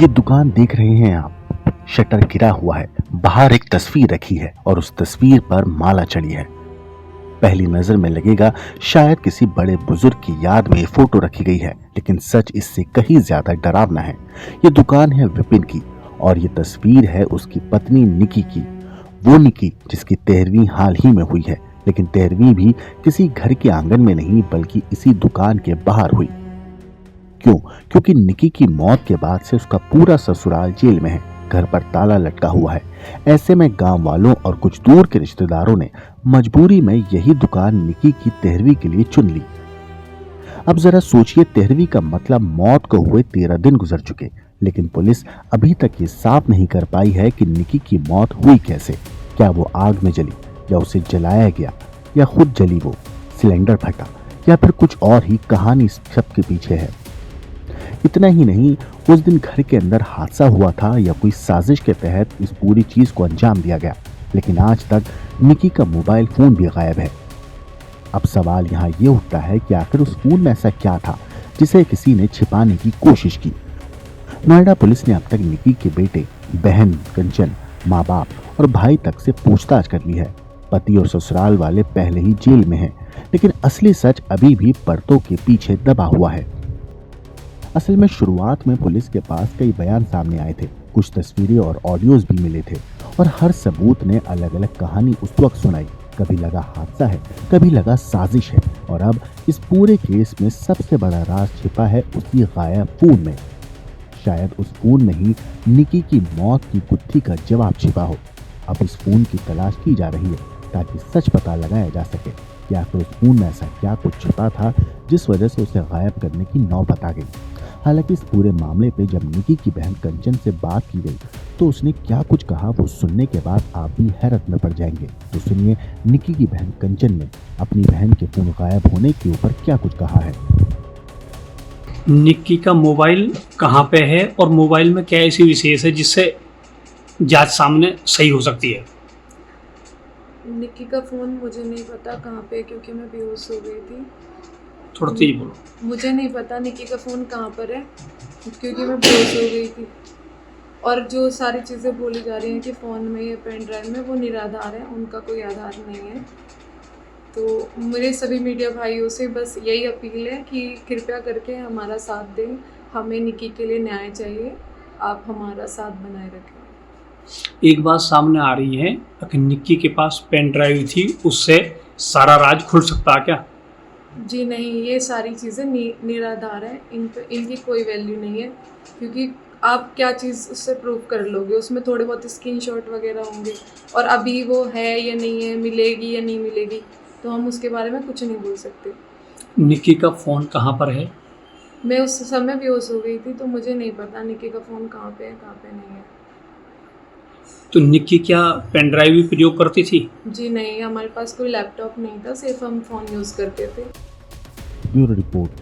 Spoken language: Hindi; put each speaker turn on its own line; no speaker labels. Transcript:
ये दुकान देख रहे हैं आप, शटर गिरा हुआ है, बाहर एक तस्वीर रखी है और उस तस्वीर पर माला चढ़ी है। पहली नजर में लगेगा शायद किसी बड़े बुजुर्ग की याद में फोटो रखी गई है, लेकिन सच इससे कहीं ज्यादा डरावना है। ये दुकान है विपिन की और ये तस्वीर है उसकी पत्नी निकी की। वो निकी जिसकी 13वीं हाल ही में हुई है, लेकिन 13वीं भी किसी घर के आंगन में नहीं बल्कि इसी दुकान के बाहर हुई। क्यों? क्योंकि निकी की मौत के बाद से उसका पूरा ससुराल जेल में है, घर पर ताला लटका हुआ है। ऐसे में गांव वालों और कुछ दूर के रिश्तेदारों ने मजबूरी में यही दुकान निकी की 13वीं के लिए चुन ली। अब जरा सोचिए, 13वीं का मतलब मौत को हुए 13 दिन गुजर चुके, लेकिन पुलिस अभी तक ये साफ नहीं कर पाई है कि निकी की मौत हुई कैसे। क्या वो आग में जली, या उसे जलाया गया, या खुद जली, वो सिलेंडर फटा, या फिर कुछ और ही कहानी सब के पीछे है। इतना ही नहीं, उस दिन घर के अंदर हादसा हुआ था या कोई साजिश के तहत इस पूरी चीज को अंजाम दिया गया, लेकिन आज तक निकी का मोबाइल फोन भी गायब है। अब सवाल यहाँ ये उठता है कि आखिर उस फोन में ऐसा क्या था जिसे किसी ने छिपाने की कोशिश की। नोएडा पुलिस ने अब तक निकी के बेटे, बहन कंचन, माँ बाप और भाई तक से पूछताछ कर ली है। पति और ससुराल वाले पहले ही जेल में हैं, लेकिन असली सच अभी भी पर्दों के पीछे दबा हुआ है। असल में शुरुआत में पुलिस के पास कई बयान सामने आए थे, कुछ तस्वीरें और ऑडियोज भी मिले थे और हर सबूत ने अलग अलग कहानी उस वक्त सुनाई। कभी लगा हादसा है, कभी लगा साजिश है, और अब इस पूरे केस में सबसे बड़ा राज छिपा है उसी गायब फोन में। शायद उस फोन में ही निकी की मौत की गुत्थी का जवाब छिपा हो। अब इस फोन की तलाश की जा रही है ताकि सच पता लगाया जा सके कि आखिर उस फोन में ऐसा क्या कुछ छिपा था जिस वजह से उसे गायब करने की नौबत आ गई। हालांकि इस पूरे मामले पे जब निकी की बहन कंचन से बात की गई तो उसने क्या कुछ कहा, वो सुनने के बाद आप भी हैरत में पड़ जाएंगे। तो सुनिए निकी की बहन कंचन ने अपनी बहन के फोन गायब होने के ऊपर क्या कुछ कहा है।
निक्की का मोबाइल कहाँ पे है और मोबाइल में क्या ऐसी विशेष है जिससे जांच सामने सही हो सकती है?
निक्की का फ़ोन मुझे नहीं पता कहाँ पे है, क्योंकि मैं बेहोश हो गई थी।
थोड़ा तेज बोलो।
मुझे नहीं पता निक्की का फ़ोन कहाँ पर है, क्योंकि मैं बेहोश हो गई थी। और जो सारी चीज़ें बोली जा रही हैं कि फ़ोन में या पेन ड्राइव में, वो निराधार है, उनका कोई आधार नहीं है। तो मेरे सभी मीडिया भाइयों से बस यही अपील है कि कृपया करके हमारा साथ दें। हमें निक्की के लिए न्याय चाहिए, आप हमारा साथ बनाए रखें।
एक बात सामने आ रही है कि निक्की के पास पेन ड्राइव थी, उससे सारा राज खुल सकता है क्या?
जी नहीं, ये सारी चीज़ें निराधार हैं, इनकी कोई वैल्यू नहीं है, क्योंकि आप क्या चीज़ उससे प्रूव कर लोगे। उसमें थोड़े बहुत स्क्रीनशॉट वगैरह होंगे, और अभी वो है या नहीं है, मिलेगी या नहीं मिलेगी, तो हम उसके बारे में कुछ नहीं बोल सकते।
निक्की का फ़ोन कहाँ पर है?
मैं उस समय बेहोश हो गई थी, तो मुझे नहीं पता निक्की का फ़ोन कहाँ पे है, कहाँ पे नहीं है।
तो निक्की क्या पेन ड्राइव भी प्रयोग करती थी?
जी नहीं, हमारे पास कोई लैपटॉप नहीं था, सिर्फ हम फ़ोन यूज़ करते थे।
Bureau report.